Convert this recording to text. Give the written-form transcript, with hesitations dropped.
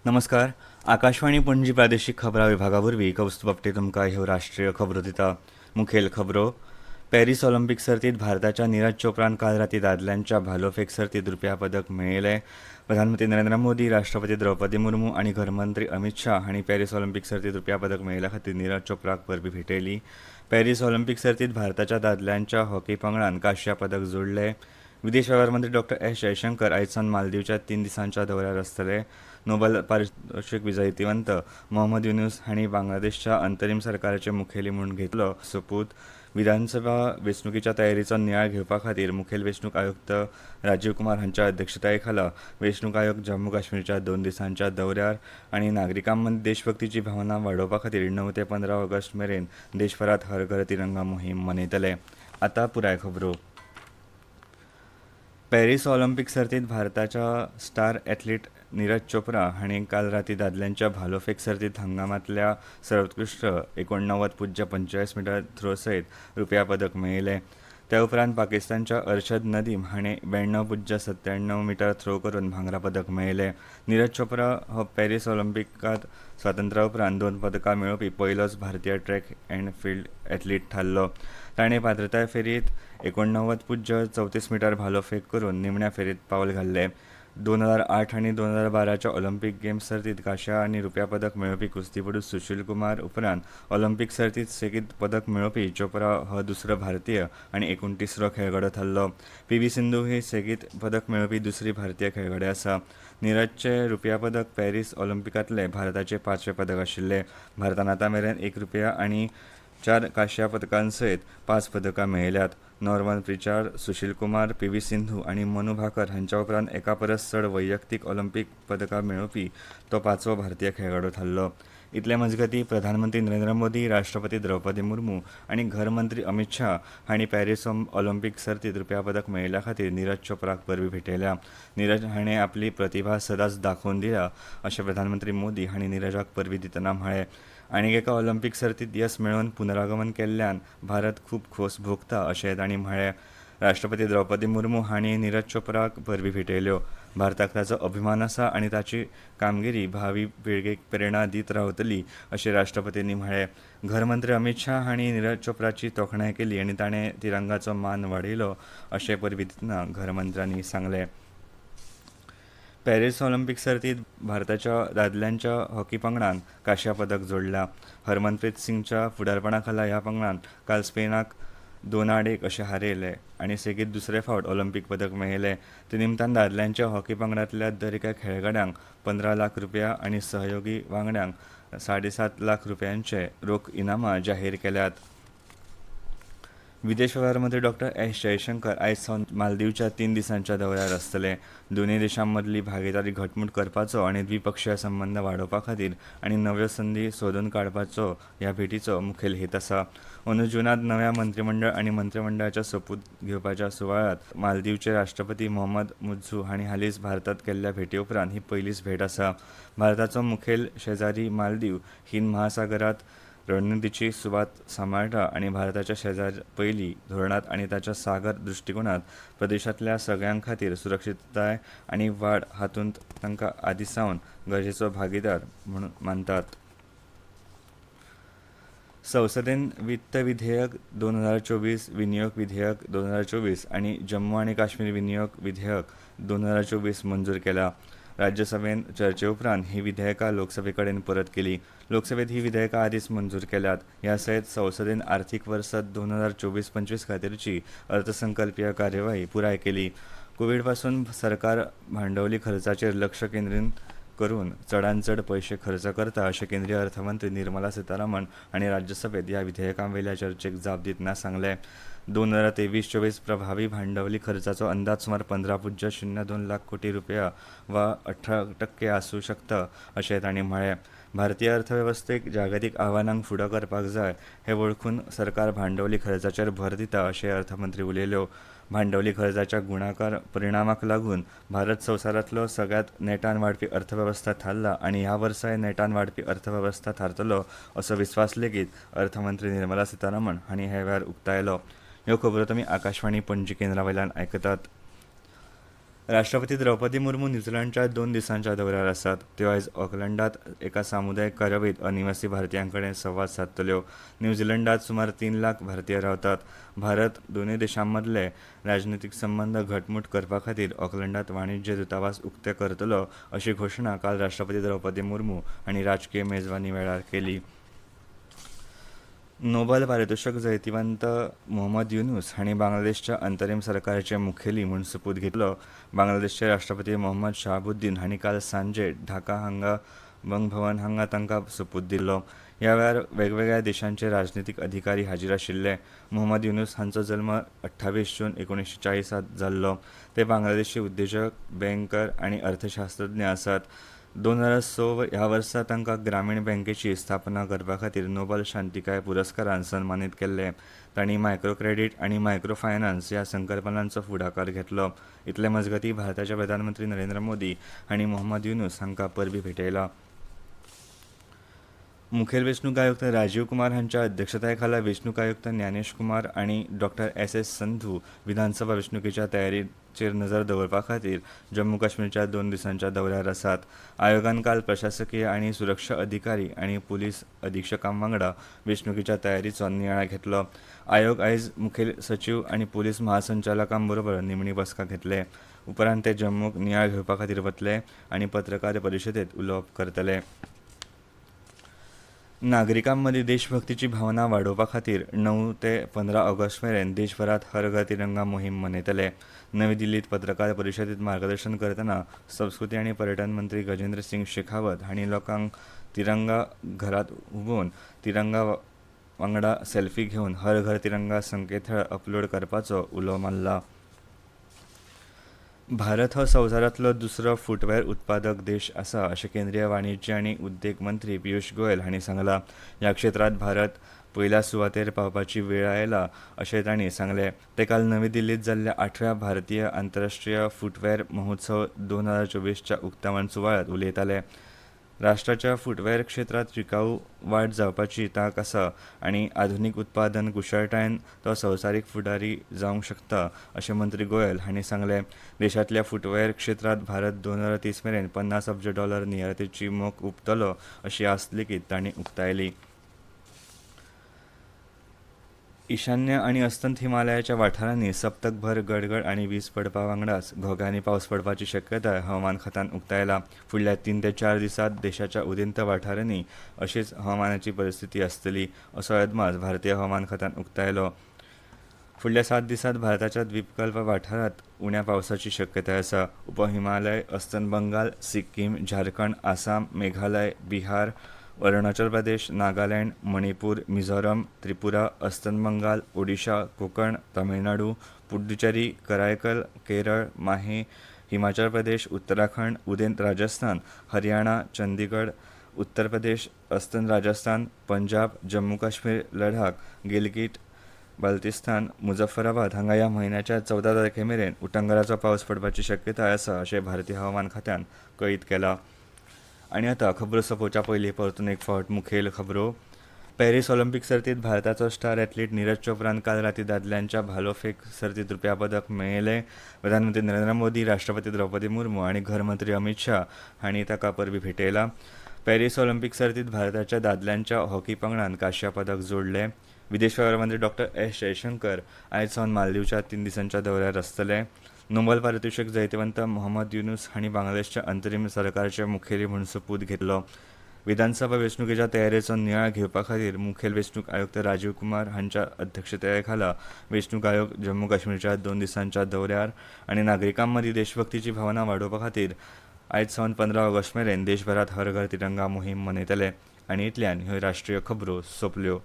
नमस्कार. आकाशवाणी पणजी प्रादेशीक खबरां विभागावरवीं कौस्तुभ आपटे तुमकां ह्यो राष्ट्रीय खबरो दिता. मुखेल खबरो. पॅरीस ऑलिंपिक सर्तीत भारताच्या नीरज चोप्रान काल राती दादल्यांच्या भालोफेक सर्तीत रुप्या पदक मेळयलें. प्रधानमंत्री नरेंद्र मोदी, राष्ट्रपती द्रौपदी मुर्मू आनी घरमंत्री अमित शाह हांणी पॅरीस ऑलिंपिक सर्तीत रुप्या पदक मेळयल्या खातीर नीरज चोप्राक परबीं भेटयली. पॅरीस ऑलिंपिक सर्तीत भारताच्या दादल्यांच्या हॉकी पंगडान कांस्य पदक जोडलें. विदेश वेव्हार मंत्री डॉ एस जयशंकर आयज सावन मालदीवच्या 3 दिसांच्या दौऱ्यार आसतले. नोबेल पारितोषिक विजयीवंत मोहम्मद युनुस हांणी बांगलादेशच्या अंतरीम सरकाराचे मुखेली म्हूण घेतलो सोपूत. विधानसभा वेंचणुकीच्या तयारीचो नियाळ घेवपा खातीर मुखेल वेंचणूक आयुक्त राजीव कुमार हांच्या अध्यक्षताये खाला वेंचणूक आयोग जम्मू काश्मीरच्या 2 दिसांच्या दौऱ्यार आनी नागरिकांमदी देशभक्तीची भावना वाडोवपा खातीर 9 ते 15 ऑगस्ट मेरेन देशभरात हर घर तिरंगा मोहीम मनयतले. आतां पुराय खबरो. पॅरीस ऑलिंपिक सर्तीत भारताच्या स्टार ॲथलीट नीरज चोप्रा हांणी काल राती दादल्यांच्या भालोफेक सर्तीत हंगामांतल्या सर्वोत्कृश्ट 89.45 मीटर थ्रो सयत रुप्या पदक मेळयलें. त्या उपरांत पाकिस्तानच्या अर्शद नदीम हाणें 92.97 मीटर थ्रो करून भांगरा पदक मेळयलें. नीरज चोप्रा हो पॅरीस ऑलिंपिकांत स्वातंत्र्या उपरांत 2 पदकां मेळोवपी पयलोच भारतीय ट्रॅक अँड फील्ड ॲथलीट थारलो. ताणें पात्रताय फेरयेंत 89.34 मीटर भालोफेक करून निमण्या फेरयेंत पावल घाल्लें. 2008 आनी 2012च्या ऑलिंपिक गेम्स सर्तीत कांस्य आनी रुप्या पदक मेळोवपी कुस्तीपटू सुशील कुमार उपरांत ऑलिंपिक सर्तीत सेगीत पदक मेळोवपी चोप्रा हो दुसरो भारतीय आनी 29रो खेळगडो थारलो. पी.व्ही. सिंधू ही सेगीत पदक मेळोवपी दुसरी भारतीय खेळगडे आसा. नीरजचें रुप्या पदक पॅरीस ऑलिंपिकांतलें भारताचें 5वें पदक आशिल्लें. भारतान आतां मेरेन 1 रुप्या आनी 4 कांस्य पदकांसयत 5 पदकां मेळयल्यात. Norman Pritchard, Sushil Kumar, P V. Sindhu आनी मनू भाकर हांच्या उपरांत एका परस चड वैयक्तीक ऑलिंपिक पदकां मेळोवपी तो 5वो भारतीय खेळगडो थारलो. इतले मजगतीं प्रधानमंत्री नरेंद्र मोदी, राष्ट्रपती द्रौपदी मुर्मू आनी घरमंत्री अमित शाह हांणी पॅरीस ऑलिंपिक सर्तीत रुप्या पदक मेळयल्या खातीर नीरज चोप्राक परबीं भेटयल्या. नीरज हाणें आपली प्रतिभा सदांच दाखोवन दिल्या अशें प्रधानमंत्री मोदी हांणी नीरजाक परबीं दितना म्हळें. आनीक एका ऑलिंपिक सर्तीत येस मेळोवन पुनरागमन केल्ल्यान भारत खूब खोस भोगता अशें तांणी म्हळें. राष्ट्रपती द्रौपदी मुर्मू हांणी नीरज चोप्राक परबीं भेटयल्यो. भारताक ताचो अभिमान आसा आनी ताची कामगिरी भावी पिळगेक प्रेरणा दीत रावतली अशें राष्ट्रपतींनी म्हळें. घरमंत्री अमित शाह हांणी नीरज चोप्राची तोखणाय केली आनी ताणें तिरंगाचो मान वाडयलो अशें परबीं दितना घरमंत्र्यांनी सांगलें. पॅरीस ऑलिंपिक सर्तीत भारताच्या दादल्यांच्या हॉकी पंगडान कांस्य पदक जोडलां. हरमनप्रीत सिंगच्या फुडारपणा खाला ह्या पंगडान काल स्पेनाक 2-1 अशें हारयलें आनी सेगीत दुसरे फावट ऑलिंपिक पदक मेळयलें. ते निमतान दादल्यांच्या हॉकी पंगडांतल्या दर एका खेळगड्यांक 15 लाख रुपया आनी सहयोगी वांगड्यांक 7.5 लाख रुपयांचे रोख इनामां जाहीर केल्यात. विदेश वेव्हार मंत्री डॉ एस जयशंकर आयज सावन मालदीवच्या 3 दिसांच्या दौऱ्यार आसतले. दोनूय देशांमदली भागीदारी घटमूट करपाचो आनी द्विपक्षीय संबंद वाडोवपा खातीर आनी नव्यो संदी सोदून काडपाचो ह्या भेटीचो मुखेल हेत आसा. अंदू जूनांत नव्या मंत्रिमंडळ आनी मंत्रिमंडळाच्या सोपूत घेवपाच्या सुवाळ्यात मालदीवचे राष्ट्रपती मोहम्मद मुझ्झू हांणी हालींच भारतांत केल्ल्या भेटी उपरांत ही पयलीच भेट आसा. भारताचो मुखेल शेजारी मालदीव हिंद महासागरांत रणनितीची सुवात सांबाळटा आनी भारताच्या शेजार पयली धोरणांत आनी ताच्या सागर दृश्टिकोनांत प्रदेशांतल्या सगळ्यां खातीर सुरक्षीतताय आनी वाड हातूंत तांकां आदींसावन गरजेचो भागीदार म्हूण मानतात. संसदेन वित्त विधेयक 2024, विनियोग विधेयक 2024 आनी जम्मू आनी काश्मीर विनियोग विधेयक 2024 मंजूर केला. राज्यसभेन चर्चे उपरांत ही विधेयकां लोकसभे कडेन परत केली. लोकसभेत ही विधेयकां आदींच मंजूर केल्यात. ह्या सयत संसदेन आर्थीक वर्स 2024-25 खातीरची अर्थसंकल्पीय कार्यवाही पुराय केली. कोविड पासून सरकार भांडवली खर्चाचेर लक्ष केंद्रीत करून चडांत चड पयशे खर्च करता अशें केंद्रीय अर्थमंत्री निर्मला सीतारामन हांणी राज्यसभेत ह्या विधेयकांवेल्या चर्चेक जाप दितना सांगलें. 2023-24 प्रभावी भांडवली खर्चाचो अंदाज सुमार 15.02 लाख कोटी रुपया वा 18% आसूं शकता अशें तांणी म्हळें. भारतीय अर्थवेवस्थेक जागतीक आव्हानांक फुडो करपाक जाय हें वळखून सरकार भांडवली खर्चाचेर भर दिता अशें अर्थमंत्री उलयल्यो. भांडवली खर्चाच्या गुणाकार परिणामाक लागून भारत संवसारांतलो सगळ्यांत नेटान वाडपी अर्थवेवस्था थारला आनी ह्या वर्साय नेटान वाडपी अर्थवेवस्था थारतलो असो विस्वास लेगीत अर्थमंत्री निर्मला सीतारामन हांणी हे वेळार उक्तायलो. ह्यो खबरो तुमी आकाशवाणी पणजी केंद्रा वयल्यान आयकतात. राष्ट्रपती द्रौपदी मुर्मू न्यूझीलंडच्या 2 दिसांच्या दौऱ्यार आसात. त्यो आयज ऑकलंडात एका सामुदायिक कार्यावळीत अनिवासी भारतीयांकडेन संवाद सादतल्यो. न्यूझीलंडात सुमार 3 लाख भारतीय रावतात. भारत दोनूय देशांमदले राजनीतिक संबंद घटमूट करपा खातीर ऑकलंडात वाणिज्य दूतावास उक्ते करतलो अशी घोशणा काल राष्ट्रपती द्रौपदी मुर्मू हांणी राजकीय मेजवानी वेळार केली. नोबल पारितोषिक जैतिवंत मोहम्मद युनूस हांणी बांगलादेशच्या अंतरीम सरकाराचे मुखेली म्हूण सोपूत घेतलो. बांगलादेशचे राष्ट्रपती मोहम्मद शहाबुद्दीन हांणी काल सांजे ढाका हांगा बंगभवन हांगा तांकां सोपूत दिल्लो. ह्या वेळार वेगवेगळ्या देशांचे राजनीतिक अधिकारी हाजीर आशिल्ले. मोहम्मद युनूस हांचो जल्म 28 जून 1940 जाल्लो. ते बांगलादेशी उद्देजक, बँकर आनी अर्थशास्त्रज्ञ आसात. 2006 ह्या वर्सा तांकां ग्रामीण बँकेची स्थापना करपा खातीर नोबल शांतीकाय पुरस्कारान सन्मानीत केल्ले. तांणी मायक्रो क्रेडीट आनी मायक्रो फायनान्स ह्या संकल्पनांचो फुडाकार घेतलो. इतले मजगतीं भारताचे प्रधानमंत्री नरेंद्र मोदी हांणी मोहम्मद युनूस हांकां परबीं भेटयला. मुखेल वेंचणूक आयुक्त राजीव कुमार हांच्या अध्यक्षताये खाला वेंचणूक आयुक्त ज्ञानेश कुमार आनी डॉ.एस.एस. संधू विधानसभा वेंचणुकेच्या तयारेचेर नजर दवरपा खातीर जम्मू काश्मीरच्या 2 दिसांच्या दौऱ्यार आसात. आयोगान काल प्रशासकीय आनी सुरक्षा अधिकारी आनी पुलीस अधीक्षकां वांगडा वेंचणुकेच्या तयारीचो नियाळ घेतलो. आयोग आयज मुखेल सचीव आनी पुलीस महासंचालकां बरोबर निमणी बसका घेतले. उपरांत ते जम्मूक नियाळ घेवपा खातीर वतले आनी पत्रकार परिशदेंत उलोवप करतले. नागरिकांमदीं देशभक्तीची भावना वाडोवपा खातीर 9 ते 15 ऑगस्ट मेरेन देशभरात हर घर तिरंगा मोहीम मनयतले. नवी दिल्लीत पत्रकार परिशदेंत मार्गदर्शन करतना संस्कृती आनी पर्यटन मंत्री गजेंद्र सिंग शेखावत हांणी लोकांक तिरंगा घरात उबोवन तिरंगा वांगडा सेल्फी घेवन हर घर तिरंगा संकेतथळ अपलोड करपाचो उलो मारला. भारत हो संवसारांतलो दुसरो फुटवेअर उत्पादक देश आसा अशें केंद्रीय वाणिज्य आनी उद्देग मंत्री पियूष गोयल हांणी सांगलां. ह्या क्षेत्रांत भारत पयल्या सुवातेर पावपाची वेळ आयला अशें तांणी सांगलें. ते काल नवी दिल्लीत जाल्ल्या 8व्या भारतीय आंतरराष्ट्रीय फुटवेअर महोत्सव 2024च्या उक्तावण सुवाळ्यात उलयताले. राष्ट्राच्या फुटवेअर क्षेत्रांत टिकाऊ वाड जावपाची तांक आसा आनी आधुनीक उत्पादन कुशळटायेन तो संवसारीक फुडारी जावंक शकता अशें मंत्री गोयल हांणी सांगलें. देशांतल्या फुटवेअर क्षेत्रांत भारत 2030 मेरेन $50 अब्ज निर्यातीची मोख उक्तलो अशी आस्त लेगीत तांणी उक्तायली. ईशान्य आनी अस्तंत हिमालयाच्या वाठारांनी सप्तकभर गडगड आनी वीज पडपा वांगडाच घोग्यांनी पावस पडपाची शक्यताय हवामान खात्यान उक्तायला. फुडल्या 3 ते 4 दिसांत देशाच्या उदेंत वाठारांनी अशीच हवामानाची परिस्थिती आसतली असो अदमास भारतीय हवामान खात्यान उक्तायलो. फुडल्या 7 दिसांत भारताच्या द्वीपकल्प वाठारांत उण्या पावसाची शक्यताय आसा. उपहिमालय, अस्तंत बंगाल, सिक्कीम, झारखंड, आसाम, मेघालय, बिहार, अरुणाचल प्रदेश, नागालँड, मणिपूर, मिझोरम, त्रिपुरा, अस्तंत बंगाल, ओडिशा, कोकण, तामिळनाडू, पुडुचेरी, करायकल, केरळ, माहे, हिमाचल प्रदेश, उत्तराखंड, उदेंत राजस्थान, हरियाणा, चंदीगड, उत्तर प्रदेश, अस्तंत राजस्थान, पंजाब, जम्मू काश्मीर, लडाख, गिलगिट, बाल्तिस्तान, मुझफ्फराबाद हांगा ह्या म्हयन्याच्या 14 तारखे मेरेन उटंगराचो पावस पडपाची शक्यताय आसा अशें भारतीय हवामान खात्यान कळीत केलां. आनी आतां खबरो सोंपोवच्या पयलीं परतून एक फावट मुखेल खबरो. पॅरीस ऑलिंपिक सर्तींत भारताचो स्टार एथलीट नीरज चोप्रान काल रातीं दादल्यांच्या भालोफेक सर्तींत रुप्या पदक मेळयलें. प्रधानमंत्री नरेंद्र मोदी, राष्ट्रपती द्रौपदी मुर्मू आनी घरमंत्री अमित शाह हांणी ताका परबीं भेटयला. पॅरीस ऑलिंपिक सर्तींत भारताच्या दादल्यांच्या हॉकी पंगडान कांस्य पदक जोडलें. विदेश वेव्हार मंत्री डॉ.एस. जयशंकर आयज सावन मालदीवच्या 3 दिसांच्या दौऱ्यार आसतले. नोबल पारितोषिक जैतिवंत मोहम्मद युनूस हांणी बांगलादेशच्या अंतरीम सरकाराचे मुखेली म्हूण सोपूत घेतलो. विधानसभा वेंचणुकेच्या तयारेचो नियाळ घेवपा खातीर मुखेल वेंचणूक आयुक्त राजीव कुमार हांच्या अध्यक्षताये खाला वेंचणूक आयोग जम्मू काश्मीरच्या 2 दिसांच्या दौऱ्यार आनी नागरिकां मदीं देशभक्तीची भावना वाडोवपा खातीर आयज सावन 15 ऑगस्ट मेरेन देशभरात हर घर तिरंगा मोहीम मनयतले. आनी इतल्यान ह्यो राष्ट्रीय खबरो सोंपल्यो.